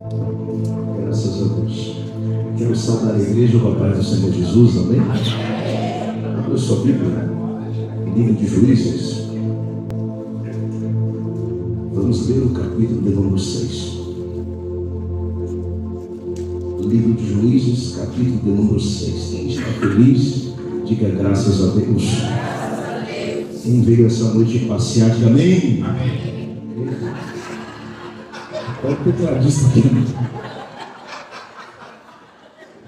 Graças a Deus. Quero saudar a igreja com a paz do Senhor Jesus, amém? Abra sua Bíblia, livro de Juízes. Vamos ler o capítulo de número 6. Livro de Juízes, capítulo de número 6. Quem está feliz, diga graças a Deus. Quem veio essa noite passear, diga amém. Olha o tecladista aqui.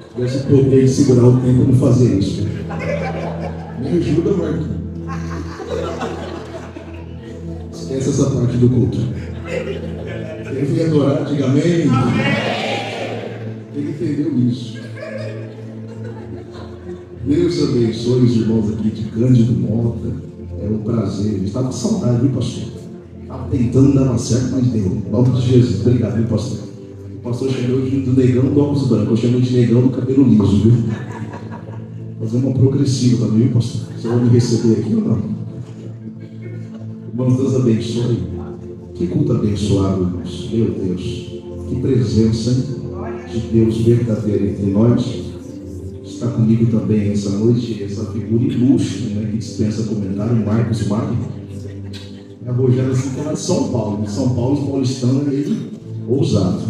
Se tivesse poder de segurar o tempo, não fazer isso. Me ajuda, Marquinhos. Esquece essa parte do culto. Quem veio adorar, diga amém. Ele entendeu isso. Deus abençoe os irmãos aqui de Cândido Mota. É um prazer. Eu estava com saudade, viu, pastor? Estava tentando dar certo, mas deu. Em nome de Jesus. Obrigado, viu, pastor? O pastor chamou do negão do óculos branco. Eu chamei de negão do cabelo liso, viu? Fazer uma progressiva também, viu, pastor? Você vai me receber aqui ou não? Irmãos, Deus abençoe. Que culto abençoado, irmãos. Meu Deus. Que presença de Deus verdadeira entre nós. Está comigo também essa noite, essa figura ilustre, né, que dispensa comentário, Marcos Magno. A Rogéria assim, que era de São Paulo. Em São Paulo, os paulistanos é meio ousado.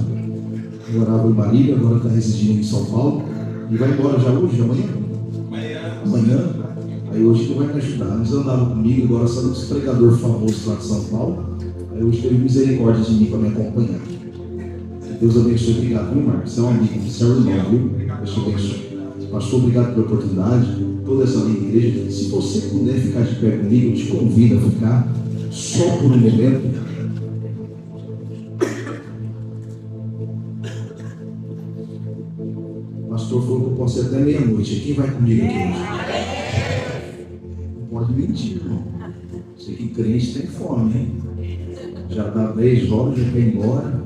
Morava em Marília, agora está residindo em São Paulo. E vai embora já hoje, amanhã? Amanhã. Aí hoje ele vai me ajudar. Antes andava comigo, agora sabe esse pregador famoso lá de São Paulo. Aí hoje teve misericórdia de mim para me acompanhar. Deus abençoe. Obrigado, viu, Marcos? Você é um amigo, você é um irmão, viu? Deus te abençoe. Pastor, obrigado pela oportunidade, toda essa linda igreja. Se você puder ficar de pé comigo, eu te convido a ficar só por um momento. O pastor falou que eu posso ir até meia-noite. Quem vai comigo aqui hoje? Não pode mentir, irmão. Sei que crente tem fome, hein? Já dá 10 horas, já quer ir embora.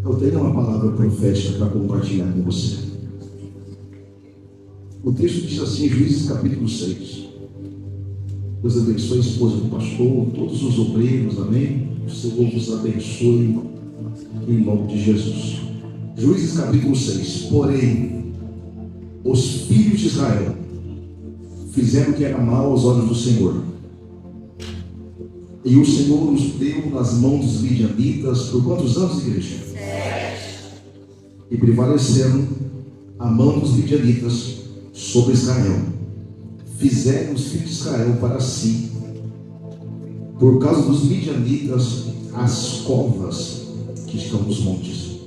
Eu tenho uma palavra profética para compartilhar com você. O texto diz assim, Juízes capítulo 6. Deus abençoe a esposa do pastor, todos os obreiros, amém? O Senhor vos abençoe em nome de Jesus. Juízes capítulo 6. Porém, os filhos de Israel fizeram o que era mal aos olhos do Senhor. E o Senhor os deu nas mãos dos midianitas por quantos anos, igreja? E prevaleceram a mão dos midianitas sobre Israel. Fizeram os filhos de Israel para si, por causa dos midianitas, as covas que estão nos montes,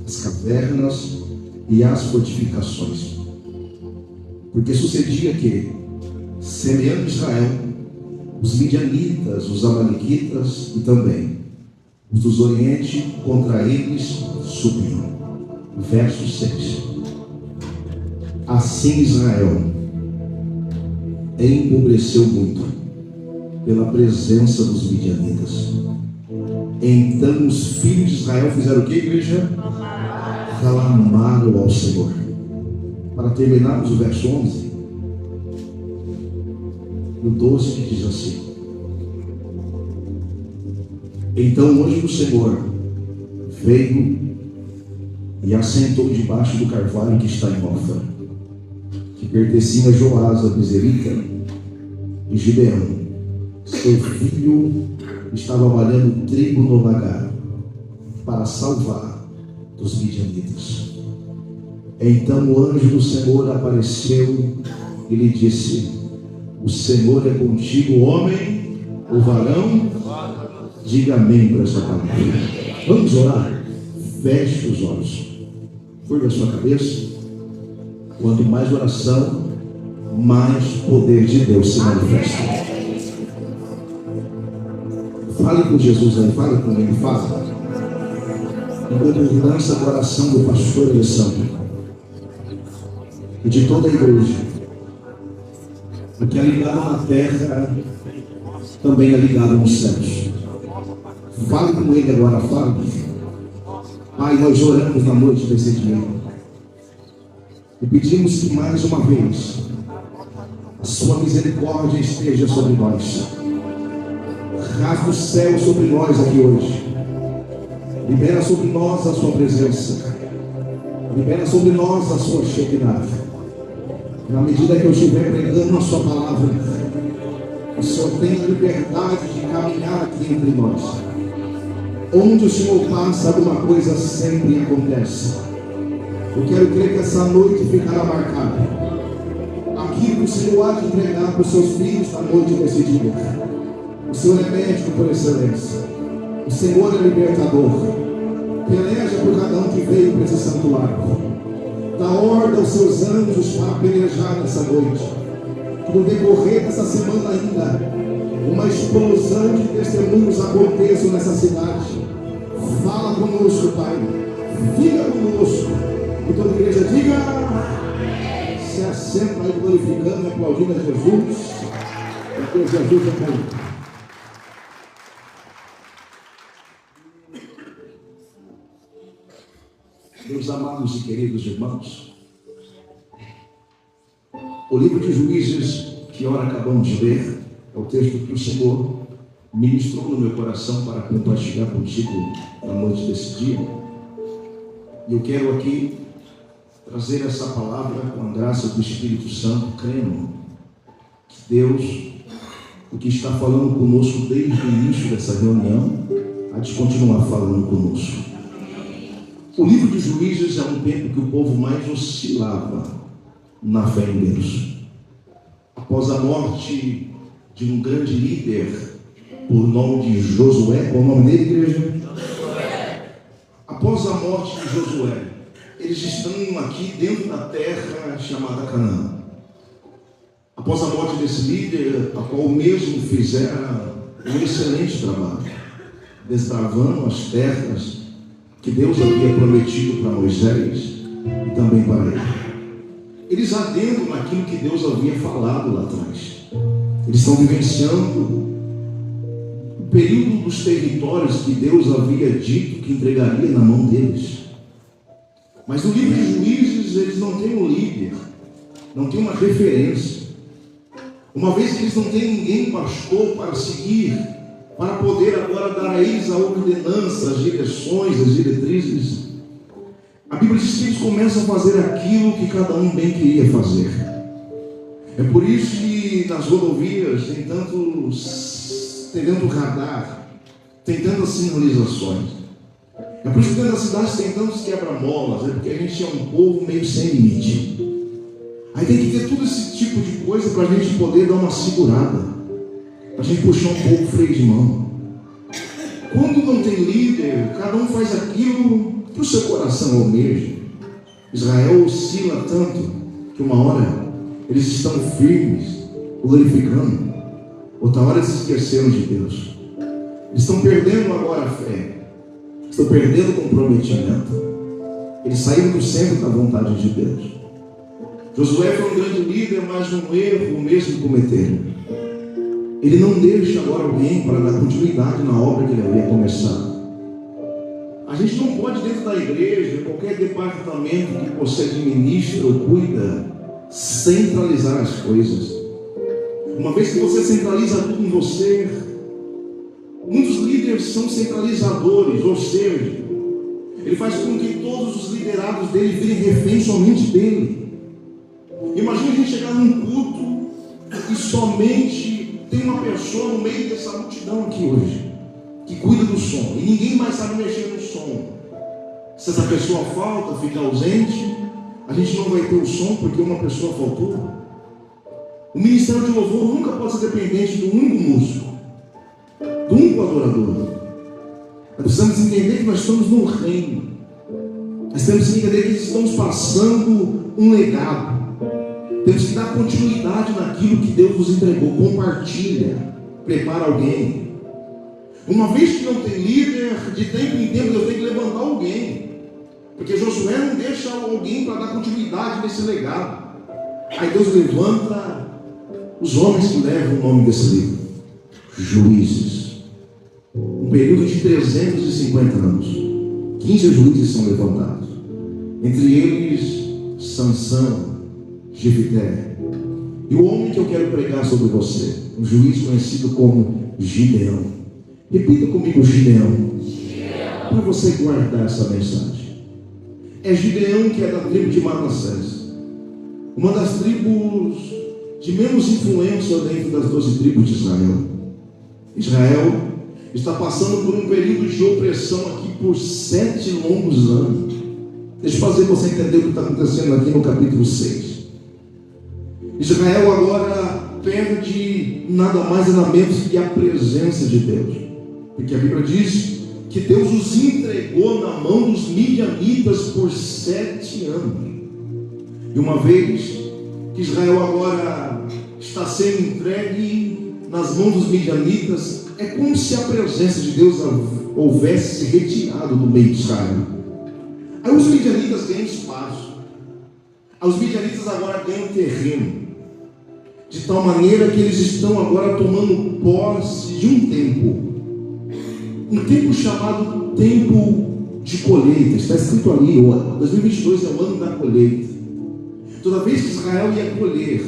as cavernas e as fortificações. Porque sucedia que, semeando Israel, os midianitas, os amalequitas e também os dos oriente contra eles subiam. Verso 6. Assim Israel empobreceu muito pela presença dos midianitas. Então os filhos de Israel fizeram o que, igreja? Clamaram ao Senhor. Para terminarmos o verso 11, o 12 que diz assim: Então o anjo do Senhor veio e assentou debaixo do carvalho que está em Ofra, que pertencia a Joás, a Bezerita, e Gideão, seu filho, estava malhando trigo no lagar, para salvar dos midianitas. Então o anjo do Senhor apareceu e lhe disse: O Senhor é contigo, homem ou varão? Diga amém para essa palavra. Vamos orar? Feche os olhos. Curva a sua cabeça. Quanto mais oração, mais poder de Deus se manifesta. Fale com Jesus aí, fale com ele, fala. Enquanto lança a oração do pastor Alessandro e de toda a igreja, o que é ligado na terra também é ligado nos céus. Fale com ele agora, fale. Pai, nós oramos na noite desse dia e pedimos que mais uma vez a sua misericórdia esteja sobre nós. Rasga o céu sobre nós aqui hoje. Libera sobre nós a sua presença. Libera sobre nós a sua Shekinah. Na medida que eu estiver pregando a sua palavra, o Senhor tem a liberdade de caminhar aqui entre nós. Onde o Senhor passa, alguma coisa sempre acontece. Eu quero crer que essa noite ficará marcada. Aquilo que o Senhor há de entregar para os seus filhos na noite desse dia. O Senhor é médico por excelência. O Senhor é libertador. Peleja por cada um que veio para esse santuário. Dá ordem aos seus anjos para pelejar nessa noite. Que no decorrer dessa semana ainda, uma explosão de testemunhos aconteça nessa cidade. Fala conosco, Pai. Fica conosco. E toda a igreja diga: se assenta aí glorificando e aplaudindo a Jesus. Porque Jesus é bom. Meus amados e queridos irmãos, o livro de Juízes, que ora acabamos de ler, é o texto que o Senhor ministrou no meu coração para compartilhar contigo na noite desse dia. E eu quero aqui trazer essa palavra com a graça do Espírito Santo, crendo que Deus, o que está falando conosco desde o início dessa reunião, há de continuar falando conosco. O livro de Juízes é um tempo que o povo mais oscilava na fé em Deus. Após a morte de um grande líder, por nome de Josué, qual é o nome dele, igreja? Josué. Após a morte de Josué, eles estão aqui dentro da terra chamada Canaã. Após a morte desse líder, a qual mesmo fizera um excelente trabalho, desbravando as terras que Deus havia prometido para Moisés e também para ele. Eles adentram naquilo que Deus havia falado lá atrás. Eles estão vivenciando o período dos territórios que Deus havia dito que entregaria na mão deles. Mas no livro de Juízes eles não têm um líder, não têm uma referência. Uma vez que eles não têm ninguém pastor para seguir, para poder agora dar a eles a ordenança, as direções, as diretrizes, a Bíblia diz que eles começam a fazer aquilo que cada um bem queria fazer. É por isso que nas rodovias tem tanto radar, tem tantas sinalizações. É por isso que dentro das cidades tem tantos quebra-molas, é porque a gente é um povo meio sem limite. Aí tem que ter todo esse tipo de coisa para a gente poder dar uma segurada, para a gente puxar um pouco o freio de mão. Quando não tem líder, cada um faz aquilo que o seu coração almeja. Israel oscila tanto que uma hora eles estão firmes, glorificando, outra hora eles se esqueceram de Deus. Eles estão perdendo agora a fé, estão perdendo o comprometimento. Eles saíram do centro da vontade de Deus. Josué foi um grande líder, mas um erro mesmo cometeram. Ele não deixa agora alguém para dar continuidade na obra que ele havia começado. A gente não pode, dentro da igreja, qualquer departamento que você administra ou cuida, centralizar as coisas. Uma vez que você centraliza tudo em você, muitos líderes são centralizadores, ou seja, ele faz com que todos os liderados dele virem refém somente dele. Imagina a gente chegar num culto e somente tem uma pessoa no meio dessa multidão aqui hoje, que cuida do som, e ninguém mais sabe mexer no som. Se essa pessoa falta, fica ausente, a gente não vai ter o som porque uma pessoa faltou. O ministério de louvor nunca pode ser dependente do único músico, do único adorador. Nós precisamos entender que nós estamos no reino. Nós temos que entender que estamos passando um legado. Temos que dar continuidade naquilo que Deus nos entregou. Compartilha, prepara alguém. Uma vez que não tem líder, de tempo em tempo Deus tem que levantar alguém, porque Josué não deixa alguém para dar continuidade nesse legado. Aí Deus levanta os homens que levam o nome desse livro, Juízes. Um período de 350 anos, 15 juízes são levantados, entre eles Sansão, Jefité, e o homem que eu quero pregar sobre você, um juiz conhecido como Gideão. Repita comigo, Gideão. para você guardar essa mensagem. É Gideão, que é da tribo de Manassés, uma das tribos de menos influência dentro das 12 tribos de Israel. Israel está passando por um período de opressão aqui por 7 longos anos. Deixa eu fazer você entender o que está acontecendo aqui no capítulo 6. Israel agora perde nada mais nada menos que a presença de Deus, porque a Bíblia diz que Deus os entregou na mão dos midianitas por 7 anos. E uma vez que Israel agora está sendo entregue nas mãos dos midianitas, é como se a presença de Deus houvesse se retirado do meio de Israel. Aí os midianitas ganham espaço, aí os midianitas agora ganham terreno, de tal maneira que eles estão agora tomando posse de um tempo chamado tempo de colheita. Está escrito ali, 2022 é o ano da colheita. Toda vez que Israel ia colher,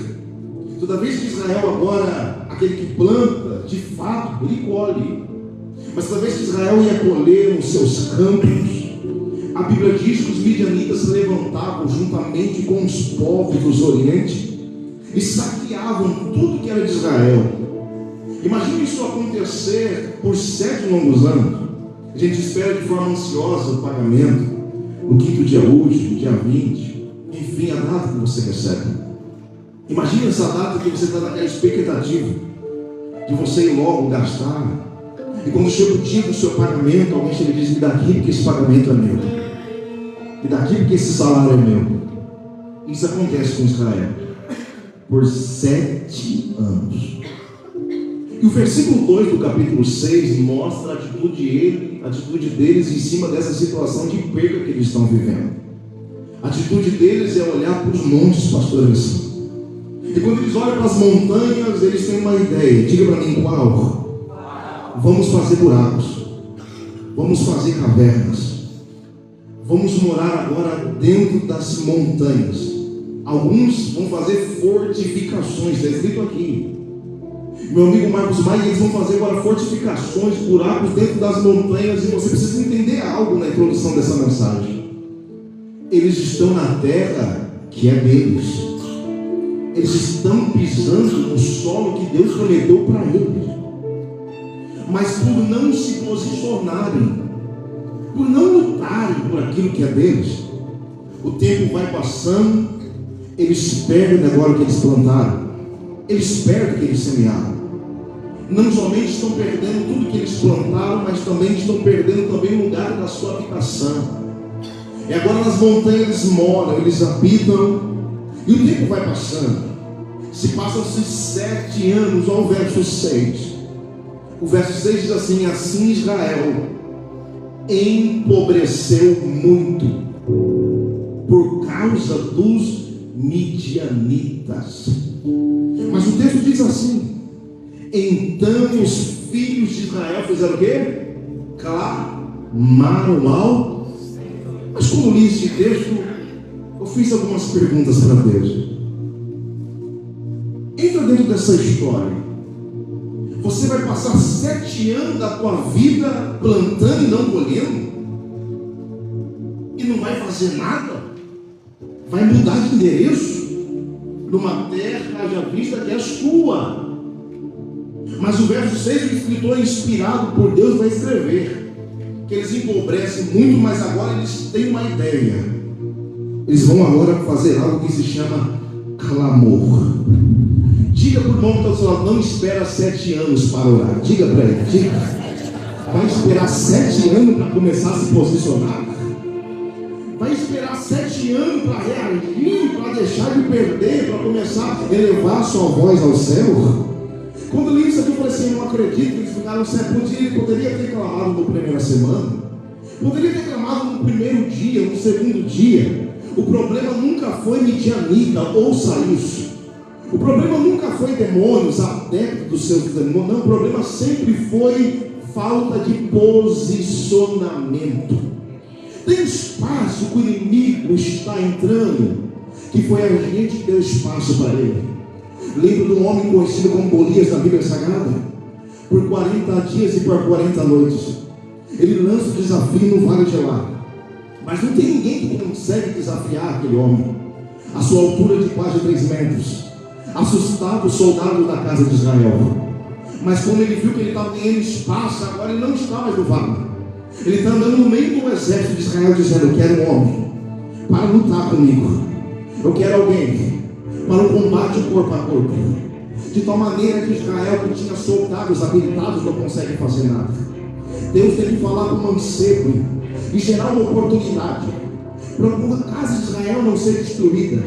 toda vez que Israel agora, aquele que planta, de fato, ele colhe. Mas toda vez que Israel ia colher nos seus campos, a Bíblia diz que os midianitas se levantavam juntamente com os povos do Oriente e saqueavam tudo que era de Israel. Imagine isso acontecer por 7 longos anos. A gente espera de forma ansiosa o pagamento no 5º dia útil, dia 20, enfim, a data que você recebe. Imagine essa data que você está naquela expectativa de você ir logo gastar, e quando chega o dia do seu pagamento, alguém chega e diz: me dá aqui porque esse pagamento é meu, me dá aqui porque esse salário é meu. Isso acontece com Israel por 7 anos. E o versículo 2 do capítulo 6 mostra a atitude deles em cima dessa situação de perda que eles estão vivendo. A atitude deles é olhar para os montes, pastores. E quando eles olham para as montanhas, eles têm uma ideia. Diga para mim qual? Vamos fazer buracos, vamos fazer cavernas, vamos morar agora dentro das montanhas. Alguns vão fazer fortificações, está escrito aqui. Meu amigo Marcos Maia, eles vão fazer agora fortificações, buracos dentro das montanhas. E você precisa entender algo na introdução dessa mensagem. Eles estão na terra que é deles. Eles estão pisando no solo que Deus prometeu para eles. Mas por não se posicionarem, por não lutarem por aquilo que é deles, o tempo vai passando, eles perdem agora o que eles plantaram, eles perdem o que eles semearam. Não somente estão perdendo tudo que eles plantaram, mas também estão perdendo também o lugar da sua habitação. E agora nas montanhas eles moram, eles habitam, e o tempo vai passando. Se passam-se 7 anos, ao verso 6. O verso 6 diz assim: assim Israel empobreceu muito por causa dos midianitas. Mas o texto diz assim: então os filhos de Israel fizeram o quê? Clamaram ao. Mas como li esse texto, eu fiz algumas perguntas para Deus. Entra dentro dessa história. Você vai passar 7 anos da tua vida plantando e não colhendo? E não vai fazer nada? Vai mudar de endereço? Numa terra haja vista que é sua. Mas o verso 6, o escritor inspirado por Deus vai escrever que eles empobrecem muito, mas agora eles têm uma ideia. Eles vão agora fazer algo que se chama clamor. Diga para o irmão que está do seu lado: não espera 7 anos para orar. Diga para ele, diga. Vai esperar 7 anos para começar a se posicionar? Vai esperar 7 anos para reagir, para deixar de perder, para começar a elevar sua voz ao céu? Quando eu li isso aqui, eu falei assim: eu não acredito que eles ficaram 7 anos. Poderia ter clamado na primeira semana, poderia ter clamado no primeiro dia, no segundo dia. O problema nunca foi midianita, ouça isso. O problema nunca foi demônios, adeptos dos seus demônios. Não, o problema sempre foi falta de posicionamento. Tem espaço que o inimigo está entrando, que foi a gente que deu espaço para ele. Lembro de um homem conhecido como Golias na Bíblia Sagrada? Por 40 dias e por 40 noites Ele lança o desafio no vale de Elá. Mas não tem ninguém que consegue desafiar aquele homem. A sua altura de quase 3 metros assustava os soldados da casa de Israel. Mas quando ele viu que ele estava ganhando espaço, agora ele não está mais no vale. Ele está andando no meio do exército de Israel, dizendo: eu quero um homem para lutar comigo. Eu quero alguém para um combate corpo a corpo. De tal maneira que Israel, que tinha soldados habilitados, não consegue fazer nada. Deus tem que falar com o mancebo e gerar uma oportunidade para a casa de Israel não ser destruída.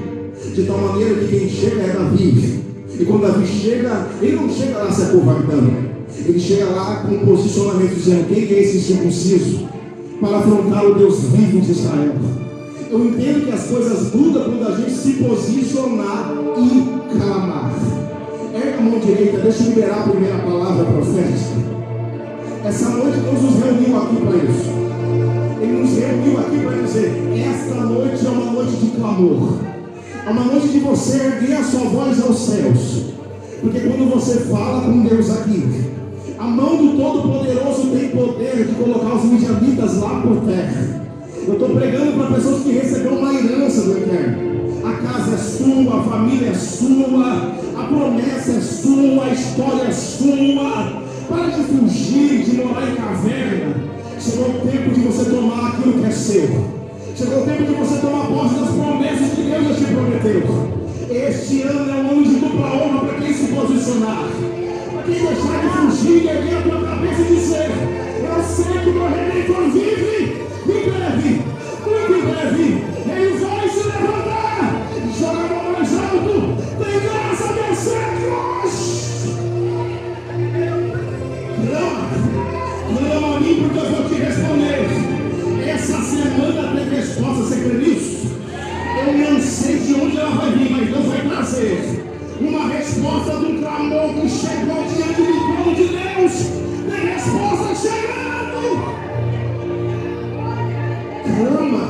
De tal maneira que quem chega é Davi. E quando Davi chega, ele não chega lá se acovardando. Ele chega lá com um posicionamento dizendo: quem é esse circunciso para afrontar o Deus vivo de Israel? Eu entendo que as coisas mudam quando a gente se posicionar e clamar. Erga a mão direita, deixa eu liberar a primeira palavra profética. Essa noite Deus nos reuniu aqui para isso. Ele nos reuniu aqui para dizer: esta noite é uma noite de clamor. É uma noite de você erguer a sua voz aos céus. Porque quando você fala com Deus aqui, a mão do Todo-Poderoso tem poder de colocar os midianitas lá por terra. Eu estou pregando para pessoas que receberam uma herança do Eterno. A casa é sua, a família é sua, a promessa é sua, a história é sua. Para de fugir, de morar em caverna. Chegou o tempo de você tomar aquilo que é seu. Chegou o tempo de você tomar posse das promessas que Deus já te prometeu. Este ano é um ano de dupla honra para quem se posicionar. Para quem deixar de fugir, erguer a tua cabeça e dizer: eu sei que o meu Redentor vive. Em breve, muito em breve, ele vai se levantar. Joga a mão mais alto. Tem graça a vencer, Deus. Clama a mim, porque eu vou te responder. Essa semana tem resposta, você crê nisso? Eu não sei de onde ela vai vir, mas Deus vai trazer uma resposta do clamor que chegou diante do trono de Deus. Tem resposta chegando. Clama.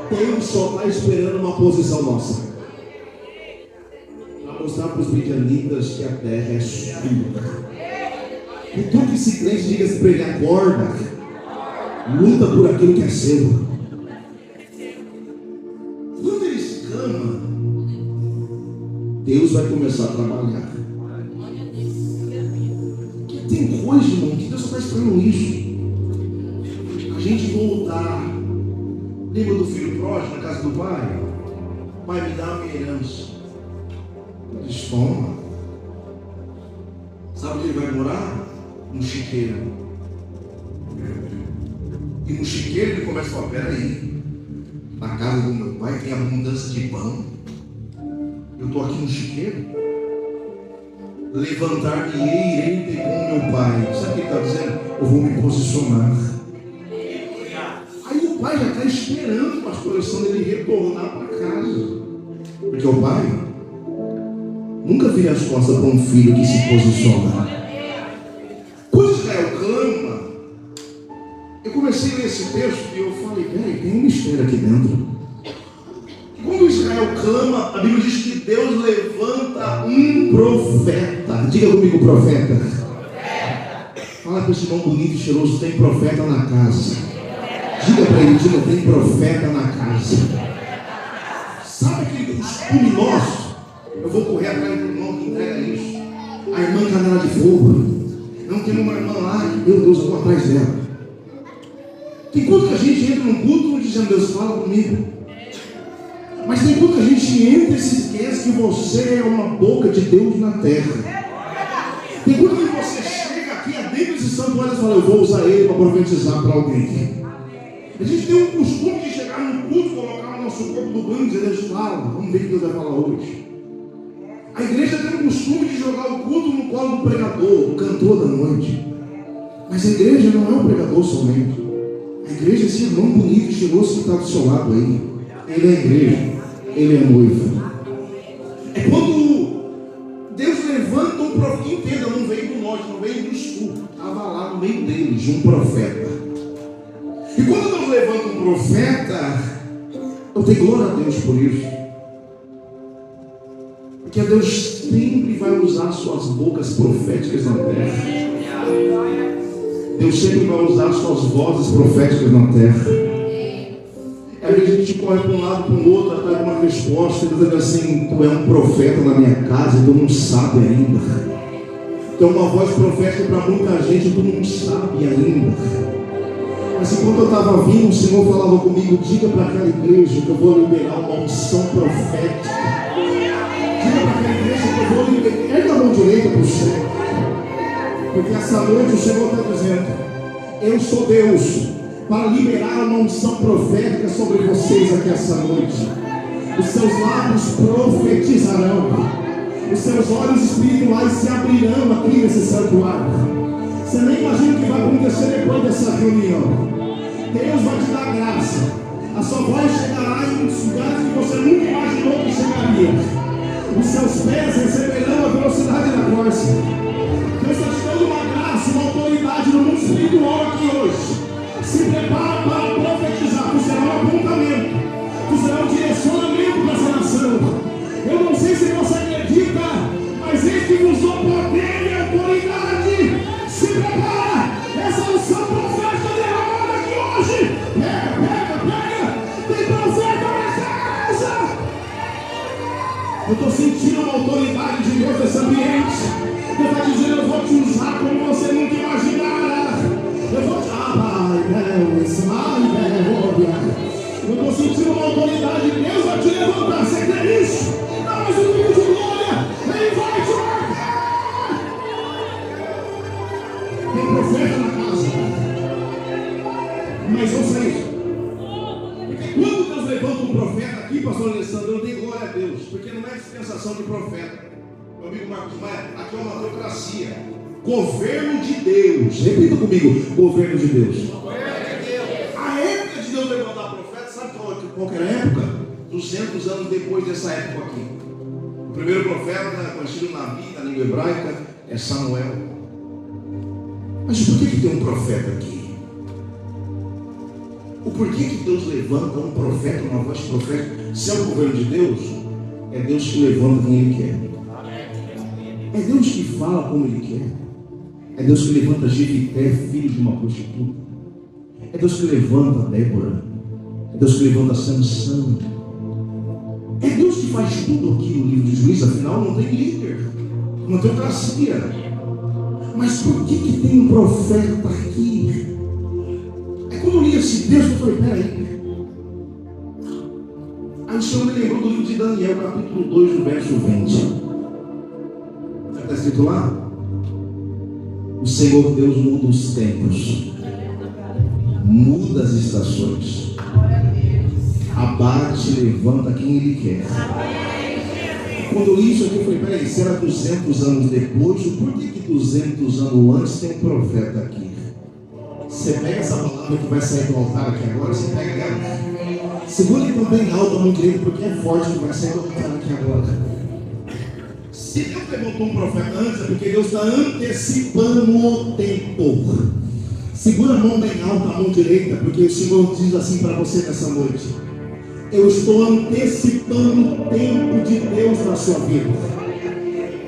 Deus só está esperando uma posição nossa para mostrar para os midianitas que a terra é sua. E tu que se crente, diga-se para ele: acorda, luta por aquilo que é seu. Quando eles clamam, Deus vai começar a trabalhar. Porque tem coisa, irmão, que Deus só está esperando isso. A gente voltar. Lembra do filho pródigo na casa do pai? Pai, me dá uma herança. Eles tomam. Sabe onde ele vai morar? No chiqueiro. E no chiqueiro ele começa a falar: peraí, na casa do meu pai tem abundância de pão. Eu estou aqui no chiqueiro. Levantar-me-ei, irei ter com meu pai. Sabe o que ele está dizendo? Eu vou me posicionar. Aí o pai já está esperando para a coleção dele retornar para casa. Porque o pai nunca vira as costas para um filho que se posiciona. Quando Israel clama, eu comecei a ler esse texto e eu falei: peraí, tem um mistério aqui dentro. Quando Israel clama, a Bíblia diz que Deus levanta um profeta. Diga comigo, profeta. Fala com esse irmão bonito e cheiroso: tem profeta na casa. Diga para ele: diga, tem profeta na casa. Sabe aquele costume nosso? Eu vou correr atrás do irmão que entrega isso. A irmã canela de fogo. Não tem uma irmã lá, meu Deus, eu vou atrás dela. Tem culto que a gente entra num culto dizendo: Deus, fala comigo. Mas tem culto que a gente entra e se esquece que você é uma boca de Deus na terra. Tem culto que você chega aqui dentro desse santuário e fala: eu vou usar ele para profetizar para alguém. A gente tem um costume de chegar no culto, colocar o nosso corpo no banco e dizer: Deus, fala, vamos ver o que Deus vai falar hoje. A igreja tem o costume de jogar o culto no colo do pregador, do cantor da noite. Mas a igreja não é um pregador somente. A igreja é esse irmão bonito e cheiroso que está do seu lado aí. Ele é a igreja, ele é a noiva. É quando Deus levanta um profeta. Entenda, não veio do norte, não veio do sul. Estava lá no meio deles, um profeta. E quando Deus levanta um profeta, eu tenho glória a Deus por isso. Porque Deus sempre vai usar suas bocas proféticas na terra. Deus sempre vai usar as suas vozes proféticas na terra. Às vezes a gente corre para um lado, para o outro, atrás de uma resposta, Deus diz assim: tu é um profeta na minha casa e tu não sabe ainda. Tu é uma voz profética para muita gente e tu não sabe ainda. Mas enquanto eu estava vindo, o Senhor falava comigo: diga para aquela igreja que eu vou liberar uma unção profética. Diga para aquela igreja que eu vou liberar. Erga a mão direita para o céu. Porque essa noite o Senhor está dizendo: eu sou Deus para liberar uma unção profética sobre vocês aqui essa noite. Os seus lábios profetizarão. Os seus olhos espirituais se abrirão aqui nesse santuário. Você nem imagina o que vai acontecer depois dessa reunião. Deus vai te dar graça. A sua voz chegará em lugares que você nunca imaginou que chegaria. Os seus pés receberão a velocidade da corça. Deus está te dando uma graça, uma autoridade no mundo espiritual aqui hoje. Se prepara para profetizar. Tu será um apontamento. Tu será um direcionamento para essa nação. Eu não sei se você acredita, mas eis que vos dou poder e autoridade. Se prepara. Essa unção profética derramada aqui hoje. Pega. Tem profeta na casa. Eu estou sentindo uma autoridade de Deus nesse ambiente. Deus está dizendo: eu vou te usar como você nunca imaginará. Eu vou te... eu estou sentindo uma autoridade. Deus vai te levantar. Você crê nisso? Dá mais um grito de glória. Ele vai te marcar. Tem profeta na casa. Mas ouça isso. Porque quando Deus levanta um profeta aqui, pastor Alessandro, eu dei glória a Deus. Porque não é dispensação de profeta. Meu amigo Marcos Maia, aqui é uma teocracia. Governo de Deus. Repita comigo: governo de Deus. A época de Deus levantar profeta, sabe qual era a época? 200 anos depois dessa época aqui. O primeiro profeta, conhecido na língua hebraica, é Samuel. Mas por que tem um profeta aqui? O porquê que Deus levanta um profeta, uma voz profética? Se é o governo de Deus, é Deus que levanta quem Ele quer. É Deus que fala como Ele quer. É Deus que levanta Jefité, filho de uma prostituta. É Deus que levanta Débora. É Deus que levanta Sansão. É Deus que faz tudo aqui no livro de Juízes. Afinal, não tem líder, não tem teocracia. Mas por que tem um profeta aqui? É quando eu li esse texto, eu falei: peraí. Aí o Senhor me lembrou do livro de Daniel, capítulo 2, no verso 20. Está escrito lá? O Senhor Deus muda os tempos, muda as estações, abate e levanta quem Ele quer. Quando eu li isso aqui, eu falei: peraí, se era 200 anos depois, por que 200 anos antes tem um profeta aqui? Você pega essa palavra que vai sair do altar aqui agora, você pega ela, segura também alto a mão direita, porque é forte que vai sair do altar aqui agora. Se Deus levantou um profeta antes, é porque Deus está antecipando o tempo. Segura a mão bem alta, a mão direita, porque o Senhor diz assim para você nessa noite: eu estou antecipando o tempo de Deus na sua vida.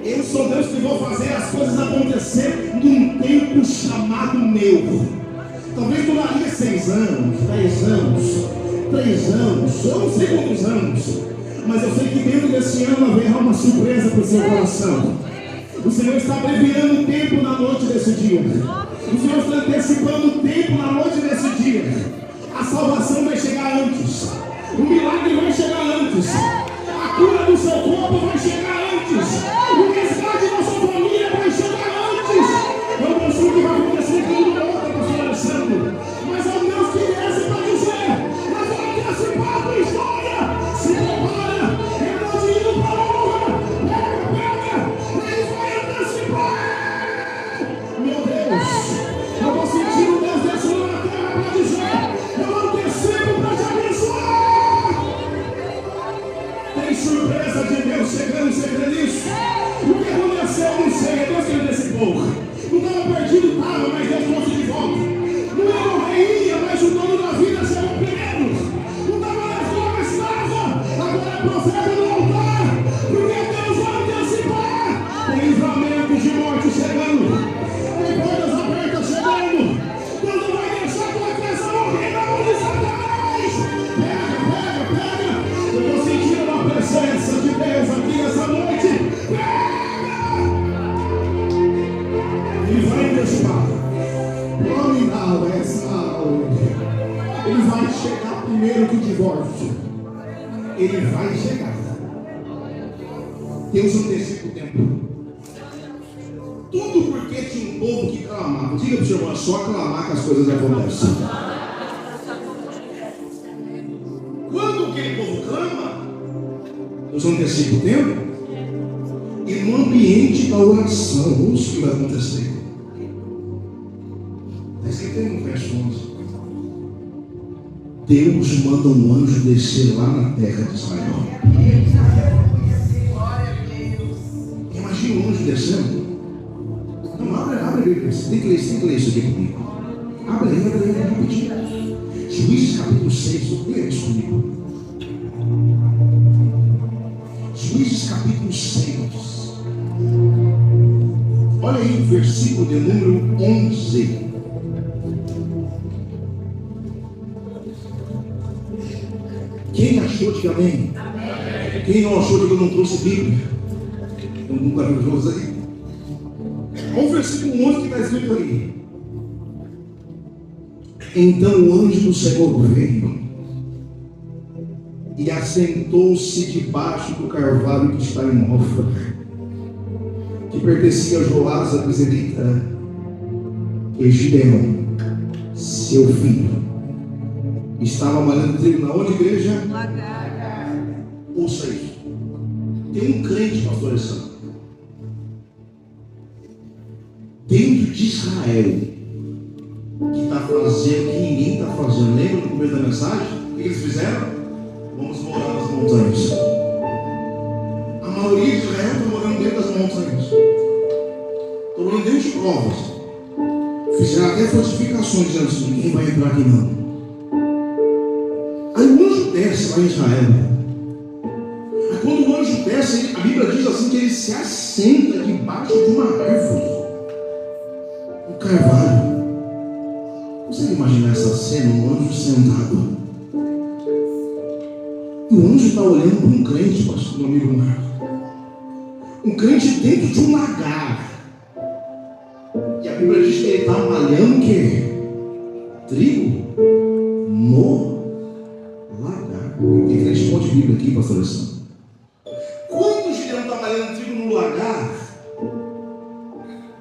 Eu sou Deus que vou fazer as coisas acontecer num tempo chamado meu. Talvez duraria 6 anos, 10 anos, 3 anos, eu não sei quantos anos. Mas eu sei que dentro desse ano haverá uma surpresa para o seu coração. O Senhor está abreviando o tempo na noite desse dia. O Senhor está antecipando o tempo na noite desse dia. A salvação vai chegar antes. O milagre vai chegar antes. A cura do seu corpo vai chegar antes. O resgate da sua família vai chegar antes. Eu não sei o que vai acontecer com o outro, pastor Alessandro. Mas é o Deus que desce para dizer: eu vou antecipar a tua história. Se prepara. Ele vai chegar primeiro que o divórcio. Ele vai chegar. Deus antecipa o tempo. Tudo porque tinha um povo que clamava. Diga para o seu irmão, é só clamar que as coisas acontecem. Quando aquele povo clama, Deus antecipa o tempo. E no ambiente da oração, o que vai acontecer? Mas que tem no verso 11. Deus manda um anjo descer lá na terra de Israel. Imagina um anjo descendo. Não, abre. Tem que ler isso aqui comigo. Abre aí, rapidinho. Juízes capítulo 6, leia isso comigo. Juízes capítulo 6. Olha aí o versículo de número 11. Quem achou, diga amém. Quem não achou, diga eu não trouxe Bíblia. Eu nunca vi os outros aí. Olha o versículo 11 que está escrito aí. Então o anjo do Senhor veio e assentou-se debaixo do carvalho que está em Ofra, que pertencia a Joás a Bezerita, e Gideão, seu filho, estava malhando trigo na onde, igreja? Ouça isso. Tem um crente, pastor Alessandro, dentro de Israel, que está fazendo o que ninguém está fazendo. Lembra do começo da mensagem? O que eles fizeram? Vamos morar nas montanhas. A maioria de Israel está morando dentro das montanhas. Estão morando dentro de covas. Fizeram até fortificações dizendo assim: ninguém vai entrar aqui não. Aí o anjo desce lá em Israel. Aí quando o anjo desce, a Bíblia diz assim que ele se assenta debaixo de uma árvore, um carvalho. Consegue imaginar essa cena? Um anjo sentado. E o anjo está olhando para um crente, pastor, meu amigo Marco. Um crente dentro de um lagar. E a Bíblia diz que ele está malhando o quê? Trigo no lagar. Tem crente monte de Bíblia aqui, pastor Alessandro. Quando o Gideão está malhando trigo no lagar,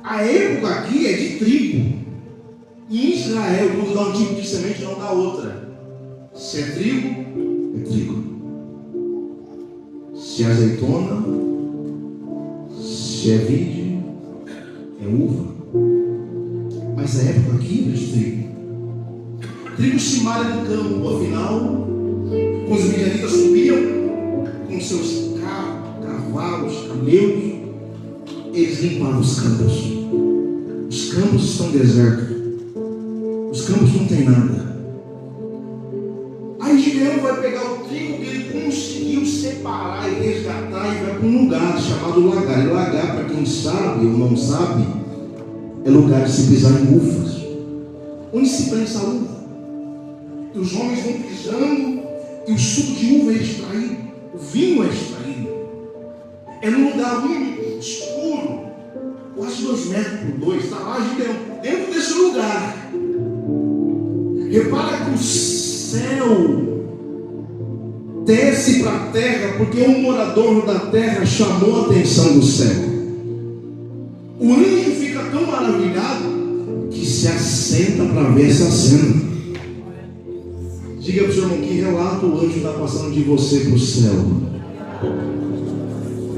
a época aqui é de trigo. E em Israel, quando dá um tipo de semente, não dá outra. Se é trigo, é trigo. Se é azeitona, se é vide, é uva. Mas a época aqui é de trigo. Trigo se malha no campo. Afinal, quando os midianitas subiam com seus cavalos, camelos, eles limpavam os campos. Os campos estão desertos. Os campos não tem nada. Aí Gideão vai pegar o trigo que ele conseguiu separar e resgatar e vai para um lugar chamado lagar. E lagar, para quem sabe ou não sabe, é lugar de se pisar em uvas. Onde se prensa a uva. E os homens vão pisando e o suco de uva é extraído. O vinho é extraído. É num lugar úmido, escuro, quase 2 metros por 2. Está lá Gideão, dentro desse lugar. Repara que o céu desce para a terra, porque um morador da terra chamou a atenção do céu. O anjo fica tão maravilhado que se assenta para ver essa cena. Diga para o seu irmão, que relato o anjo está passando de você para o céu.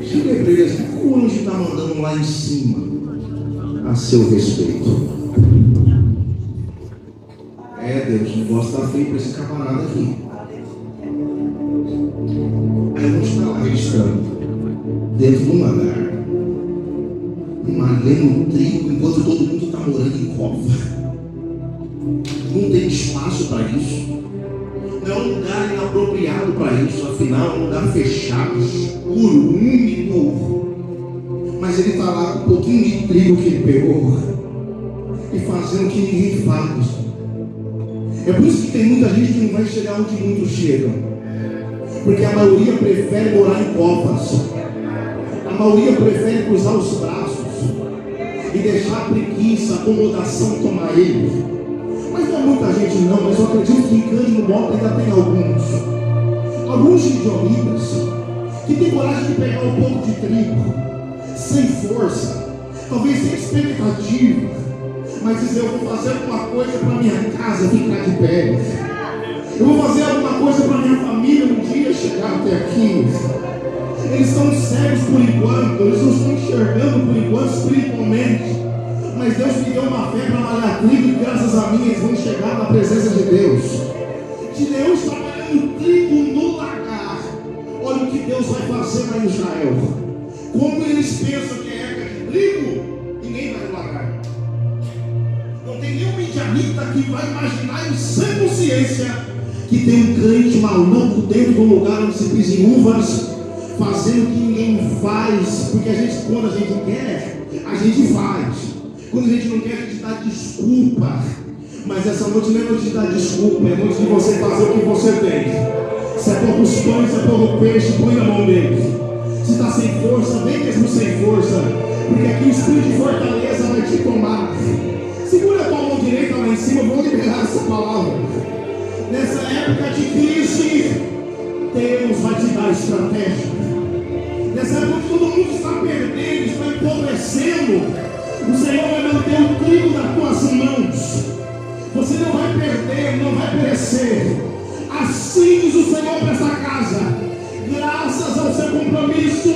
Diga para ele assim, o anjo está mandando lá em cima a seu respeito. Deus, o negócio está feio para esse camarada aqui. Aí a gente está lá registrando, dentro de um lagar, malhando trigo, enquanto todo mundo está morando em cova. Não tem espaço para isso. Não é um lugar inapropriado para isso. Afinal, é um lugar fechado, escuro, úmido. Mas ele está lá com um pouquinho de trigo que ele pegou e fazendo o que ninguém faz. É por isso que tem muita gente que não vai chegar onde muitos chegam. Porque a maioria prefere morar em covas. A maioria prefere cruzar os braços e deixar a preguiça, a acomodação tomar ele. Mas não é muita gente hoje não, mas eu acredito que em Cândido ainda tem alguns gideonitas que tem coragem de pegar um pouco de trigo, sem força, talvez sem expectativa, mas dizer: eu vou fazer alguma coisa para minha casa ficar de pé, eu vou fazer alguma coisa para minha família um dia chegar até aqui. Eles estão cegos por enquanto, eles não estão enxergando por enquanto espiritualmente, mas Deus me deu uma fé para malhar trigo, e graças a mim eles vão chegar na presença de Deus. De Deus trabalhando trigo no lagar. Olha o que Deus vai fazer lá em Israel. Como eles pensam que é época de trigo, ninguém vai no lagar. Não tem nenhum midianita que vai imaginar em sã consciência que tem um crente maluco dentro do lugar onde se pisa em uvas, fazendo o que ninguém faz, porque quando a gente quer, a gente faz. Quando a gente não quer, a gente dá desculpa. Mas essa noite não é noite de dar desculpa, é noite de você fazer o que você tem. Se é pouco os pães, se é pouco peixe, põe na mão dele. Se está sem força, vem mesmo sem força, porque aqui o espírito de fortaleza vai te tomar. Segura a tua mão direita lá em cima, vou liberar essa palavra. Nessa época de crise, Deus vai te dar estratégia. Nessa época que todo mundo está perdendo, está empobrecendo, o Senhor vai manter o trigo nas tuas mãos. Você não vai perder, não vai perecer. Assim diz o Senhor para essa casa: graças ao seu compromisso,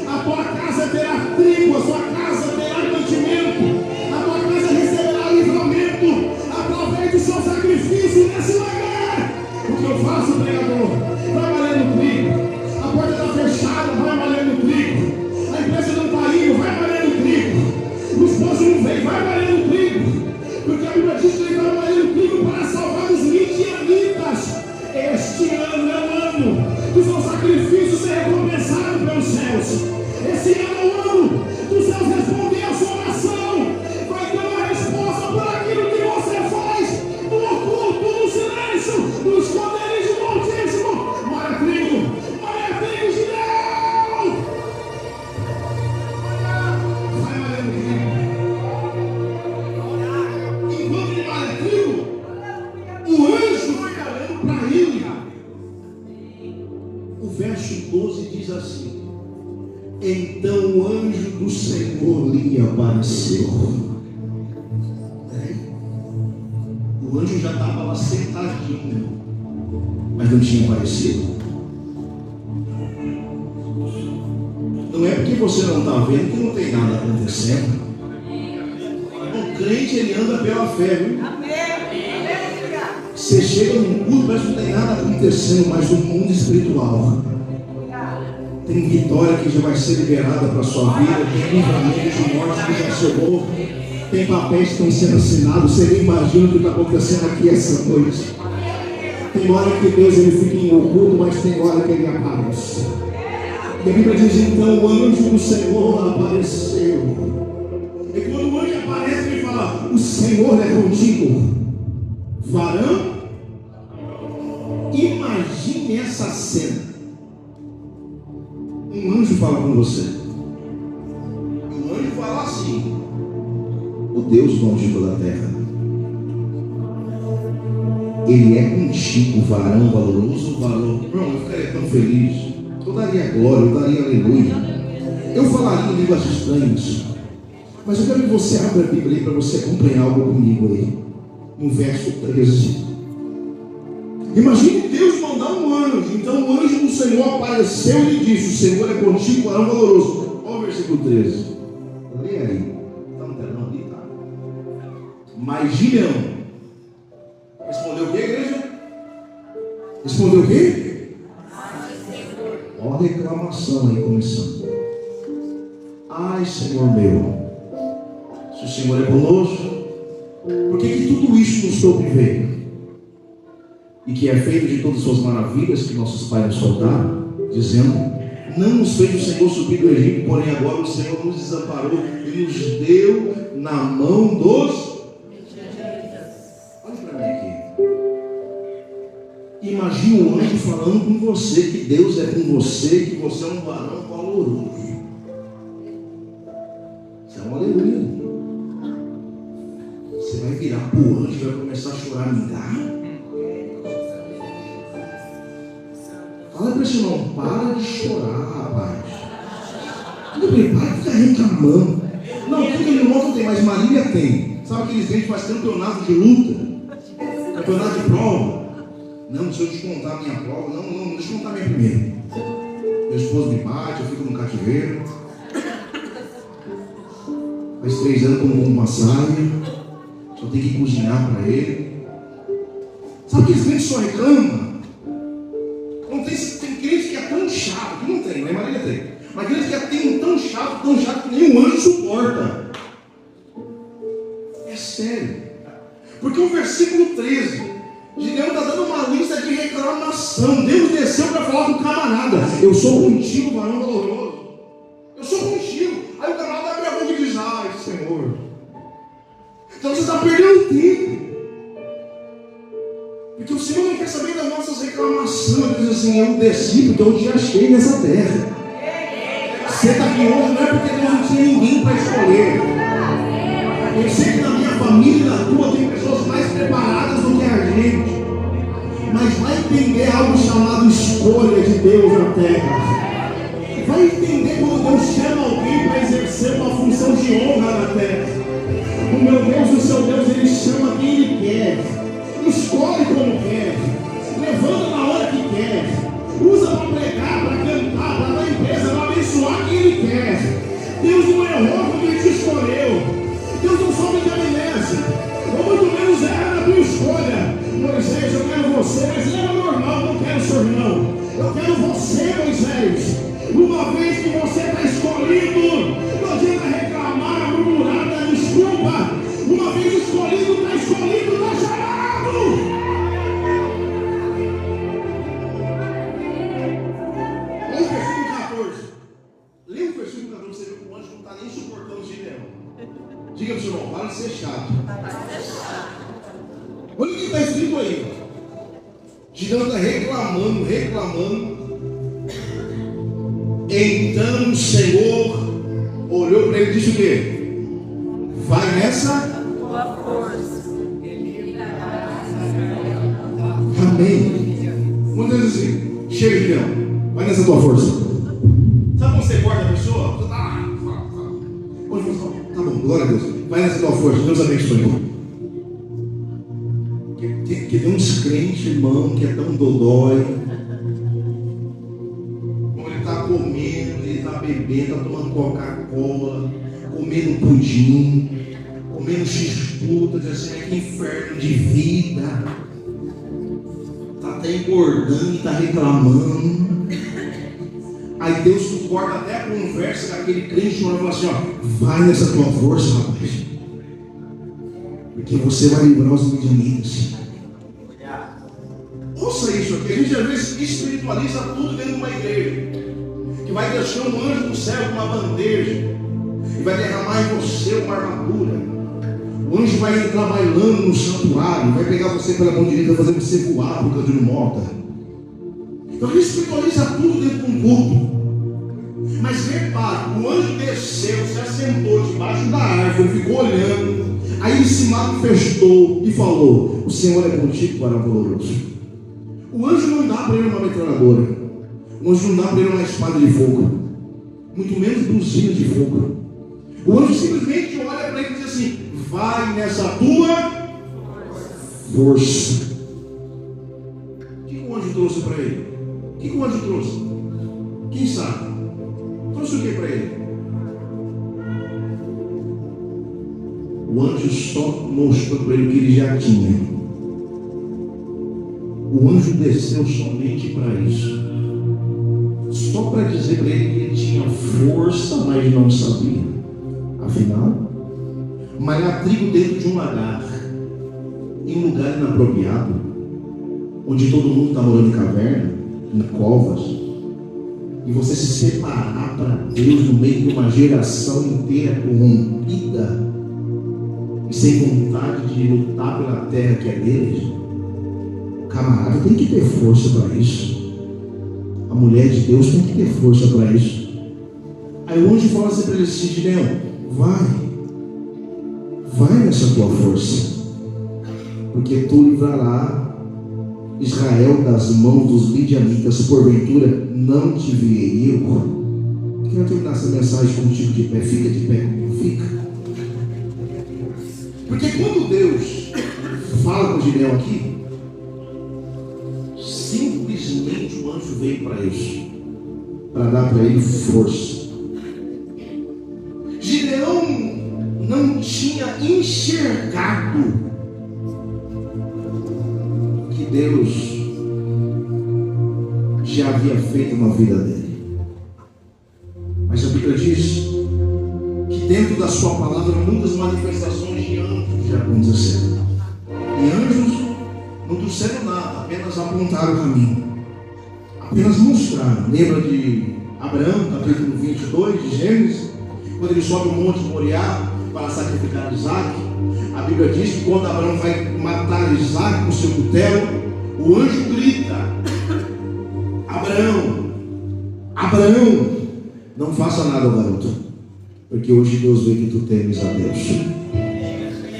a tua casa terá trigo, a sua casa terá mantimento, a tua casa receberá livramento através do seu sacrifício nesse lugar. O que eu faço, pregador? Vai malhando trigo. A porta está fechada, vai malhando trigo. A empresa não está indo, vai malhando trigo. O esposo não vem, vai malhando trigo. Porque a Bíblia diz que ele está malhando trigo para salvar os midianitas. Este ano é o ano do seu sacrifício ser recompensado pelos céus. Esse ano é o ano dos céus responder a sua oração. Vai ter uma resposta por aquilo que você faz no oculto, no silêncio, no esconderijo do Altíssimo. Malha trigo de Deus. Vai malhando trigo. Enquanto ele malha trigo, o anjo vai olhando para ele. O verso 12 diz assim: então o anjo do Senhor lhe apareceu. O anjo já estava lá sentadinho, mas não tinha aparecido. Não é porque você não está vendo que não tem nada acontecendo. O crente, ele anda pela fé, viu? Você chega num culto, mas não tem nada acontecendo, mas no mundo espiritual tem vitória que já vai ser liberada para a sua vida, tem livramento de morte que já chegou, tem papéis que estão sendo assinados. Você nem imagina o que está acontecendo aqui essa noite. Tem hora que Deus ele fica em oculto, mas tem hora que ele aparece. E a Bíblia diz: então o anjo do Senhor apareceu. E quando o anjo aparece, ele fala: o Senhor é contigo, varão. Imagine essa cena. Um anjo fala com você. O anjo fala assim: o Deus longínquo da terra, Ele é contigo, varão valoroso, valor. Irmão, eu ficaria tão feliz. Eu daria glória, eu daria aleluia. Eu falaria em línguas estranhas. Mas eu quero que você abra a Bíblia para você acompanhar algo comigo aí. No verso 13. Imagine Deus mandar um anjo. Então o anjo do Senhor apareceu e lhe disse: o Senhor é contigo, varão valoroso. Olha o versículo 13. Lê aí. Está no telão ali, tá? Mas Gideão respondeu o que, igreja? Respondeu o quê? Olha a reclamação aí começando. Ai, Senhor meu, se o Senhor é conosco, por que tudo isso nos sobreveio? E que é feito de todas as suas maravilhas que nossos pais nos contaram, dizendo: não nos fez o Senhor subir do Egito, porém agora o Senhor nos desamparou e nos deu na mão dos... Olha para mim aqui. Imagina o anjo falando com você, que Deus é com você, que você é um varão valoroso. Isso é uma aleluia. Você vai virar para o anjo e vai começar a chorar. choramingar? Fala para esse irmão, para de chorar, rapaz. Para de ficar reclamando. Não, tudo que irmão não tem, mas Marília tem. Sabe aqueles dentes que faz campeonato de luta? Campeonato de prova? Não, se eu descontar a minha prova, não, deixa eu contar a minha primeira. Meu esposo me bate, eu fico no cativeiro. Faz 3 anos que eu não como uma saia. Só tem que cozinhar para ele. Sabe que aqueles dentes só reclamam? Não tem crente que é tão chato, que não tem, né? Marília tem. Mas crente que é tão chato que nem um anjo suporta. É sério. Porque o versículo 13, Gideão está dando uma lista de reclamação. Deus desceu para falar com o camarada: eu sou contigo, varão valoroso. Eu sou contigo. Aí o camarada abre a boca e diz: ai, Senhor. Então você está perdendo tempo. Porque o Senhor não quer saber das nossas reclamações. Ele diz assim: eu desci porque eu te achei nessa terra. Você está aqui hoje não é porque Deus não tinha ninguém para escolher. Eu sei que na minha família e na tua tem pessoas mais preparadas do que a gente. Mas vai entender algo chamado escolha de Deus na terra. Vai entender quando Deus chama alguém para exercer uma função de honra na terra. O meu Deus, o seu Deus, Ele chama quem Ele quer. Escolhe como quer. Levanta na hora que quer. Usa para pregar, para cantar, para dar empresa, para abençoar quem Ele quer. Deus não errou quando Ele te escolheu. Deus não sofre de amnésia. Ou muito menos erra na tua escolha. Moisés, eu quero você, mas leva normal, não quero o senhor não. Eu quero você, Moisés. Uma vez que você está escolhido, não adianta reclamar, murmurar, dar desculpa. Uma vez escolhido, está chamado. Olha o versículo 14. Lê o versículo 14 para você ver que o anjo não está nem suportando o Gideão. Diga para o seu irmão, para de ser chato. Olha o que está escrito aí. Gideão está reclamando. Então o Senhor olhou para ele e disse o quê? Vai nessa tua força. Amém. Muitas vezes assim, chega, Gideão, vai nessa tua força. Sabe quando você corta a pessoa? Você tá bom, glória a Deus. Vai nessa tua força, Deus abençoe. Que tem uns crentes, irmão, que é tão dodói. Como ele está comendo, ele está bebendo, está tomando Coca-Cola, comendo pudim, comendo x-tudo, dizendo assim: que inferno de vida. Está até engordando e está reclamando. Aí Deus suporta até a conversa daquele crente e fala assim: ó, vai nessa tua força, rapaz, porque você vai livrar os midianitas. Ouça isso aqui. A gente às vezes espiritualiza tudo dentro de uma igreja, que vai deixar um anjo do céu com uma bandeja e vai derramar em você uma armadura. O anjo vai entrar bailando no santuário, vai pegar você pela mão direita, fazer você voar por causa de morta. Então a gente espiritualiza tudo dentro de um culto. Mas repare, o anjo desceu, se assentou debaixo da árvore, ficou olhando. Aí ele se manifestou e falou: o Senhor é contigo, varão valoroso. O anjo não dá para ele uma metralhadora. O anjo não dá para ele uma espada de fogo, muito menos buzina de fogo. O anjo simplesmente olha para ele e diz assim: vai nessa tua força. O que o anjo trouxe para ele? O que o anjo trouxe? Quem sabe? Trouxe o que para ele? O anjo só mostrou para ele o que ele já tinha. O anjo desceu somente para isso, só para dizer para ele que ele tinha força, mas não sabia. Afinal, malhar trigo dentro de um lagar, em um lugar inapropriado, onde todo mundo está morando em caverna, em covas, e você se separar para Deus no meio de uma geração inteira corrompida e sem vontade de lutar pela terra que é deles, o camarada tem que ter força para isso. A mulher de Deus tem que ter força para isso. Aí o anjo fala assim para ele assim: Gideão, vai nessa tua força, porque tu livrarás Israel das mãos dos midianitas, porventura não te enviei eu? Quero terminar essa mensagem contigo de pé. Fica de pé comigo, fica. Porque quando Deus fala com Gideão aqui, simplesmente o anjo veio para isso, para dar para ele força. Gideão não tinha enxergado que Deus já havia feito na vida dele. Mas a Bíblia diz que dentro da sua palavra muitas manifestações de anjos já aconteceram. E anjos não trouxeram nada, apenas apontaram o caminho, apenas mostraram. Lembra de Abraão, capítulo 22 de Gênesis, quando ele sobe o monte Moriá para sacrificar Isaac? A Bíblia diz que quando Abraão vai matar Isaac com seu cutelo, o anjo grita: Abraão, Abraão, não faça nada, garoto, porque hoje Deus vê que tu temes a Deus.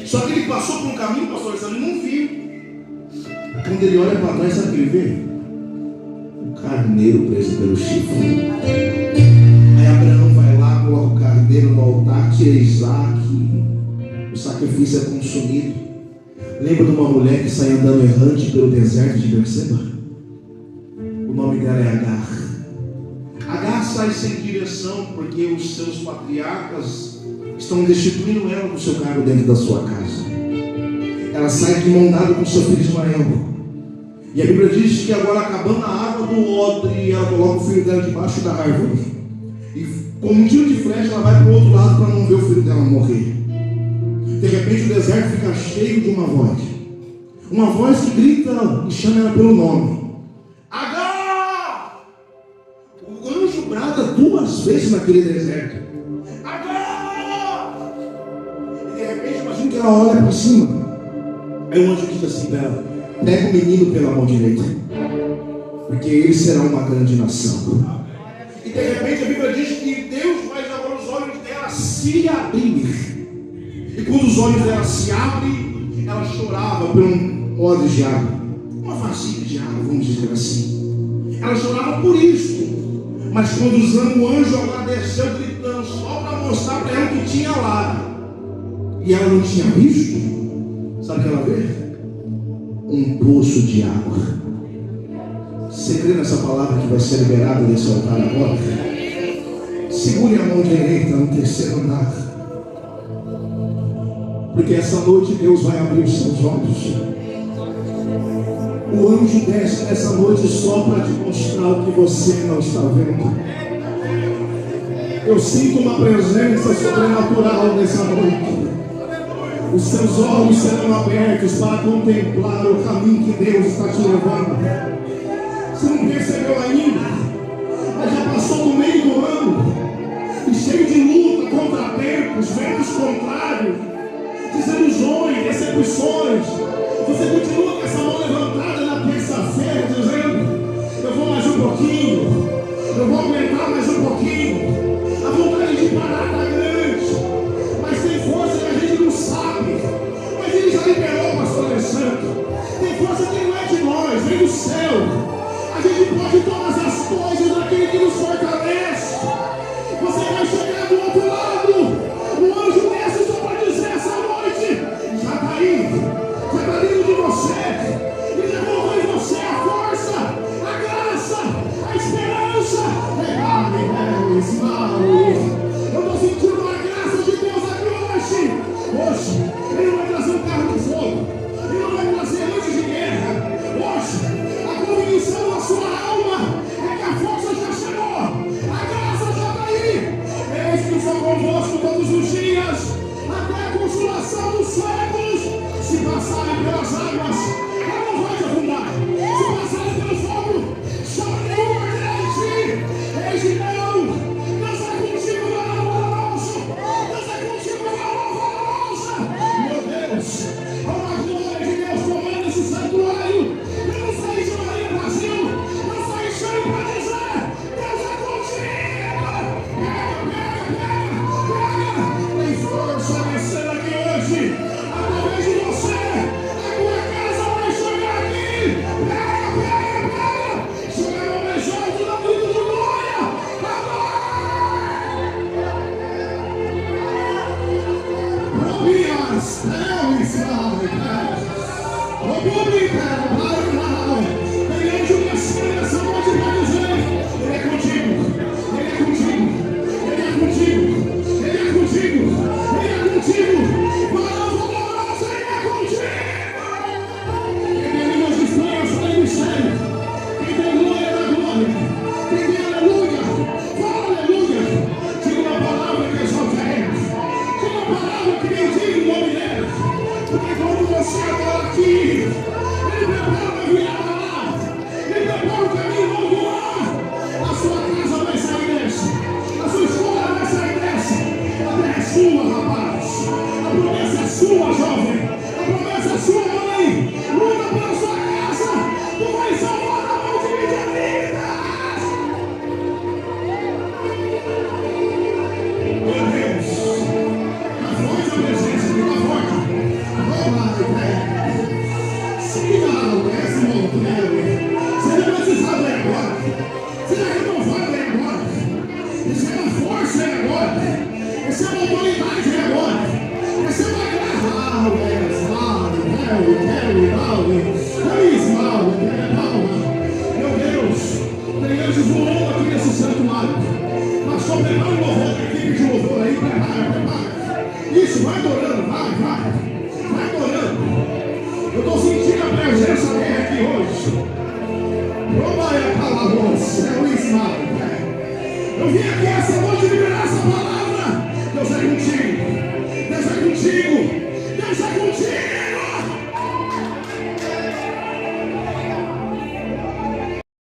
Só que ele passou por um caminho, pastor, ele não viu. Quando ele olha para trás, sabe o que ele vê? O carneiro preso pelo chifre. Aí Abraão vai lá, coloca o carneiro no altar, tira Isaac, o sacrifício é consumido. Lembra de uma mulher que sai andando errante pelo deserto de Berseba? O nome dela é Agar. Agar sai sem direção porque os seus patriarcas estão destituindo ela do seu cargo dentro da sua casa. Ela sai de mão dada com seu filho Ismael. E a Bíblia diz que agora, acabando a água do odre, ela coloca o filho dela debaixo da árvore. E com um tiro de flecha ela vai para o outro lado para não ver o filho dela morrer. De repente o deserto fica cheio de uma voz. Uma voz que grita e chama ela pelo nome. Agar! O anjo brada 2 vezes naquele deserto. Agar! E de repente imagina que ela olha para cima. Aí o anjo diz assim para ela: pega o menino pela mão direita, porque ele será uma grande nação. E de repente a Bíblia diz que Deus faz agora os olhos dela se abrir. E quando os olhos dela se abrem, ela chorava por um odre de água, uma vasilha de água, vamos dizer assim. Ela chorava por isso. Mas quando o anjo agora desceu gritando, só para mostrar para ela o que tinha lá, e ela não tinha visto, sabe o que ela vê? Um poço de água. Você crê nessa palavra que vai ser liberada desse altar agora? Segure a mão direita no 3º andar, porque essa noite Deus vai abrir os seus olhos. O anjo desce nessa noite só para te mostrar o que você não está vendo. Eu sinto uma presença sobrenatural nessa noite. Os seus olhos serão abertos para contemplar o caminho que Deus está te levando. Você não percebeu ainda, mas já passou do meio do ano, e cheio de luta, contratempos, ventos contrários, desilusões, decepções. Você continua com essa mão levantada na terça-feira, dizendo: eu vou mais um pouquinho, eu vou aumentar mais um pouquinho. A vontade de parar está grande, mas tem força que a gente não sabe. Mas ele já liberou, pastor Alessandro. Tem força que não é de nós, vem do céu. A gente pode todas as coisas daquele que nos fortalece. Você vai chegar do outro lado. O anjo desce só para dizer essa noite: já está indo, já está dentro de você. E devolve em você a força, a graça, a esperança. Eu estou sentindo a graça de Deus aqui hoje. Hoje, Ele não vai trazer um carro de fogo, Ele não vai trazer anjos de guerra. Hoje, a convicção da sua alma é que a força Eu vim aqui essa noite liberar essa palavra.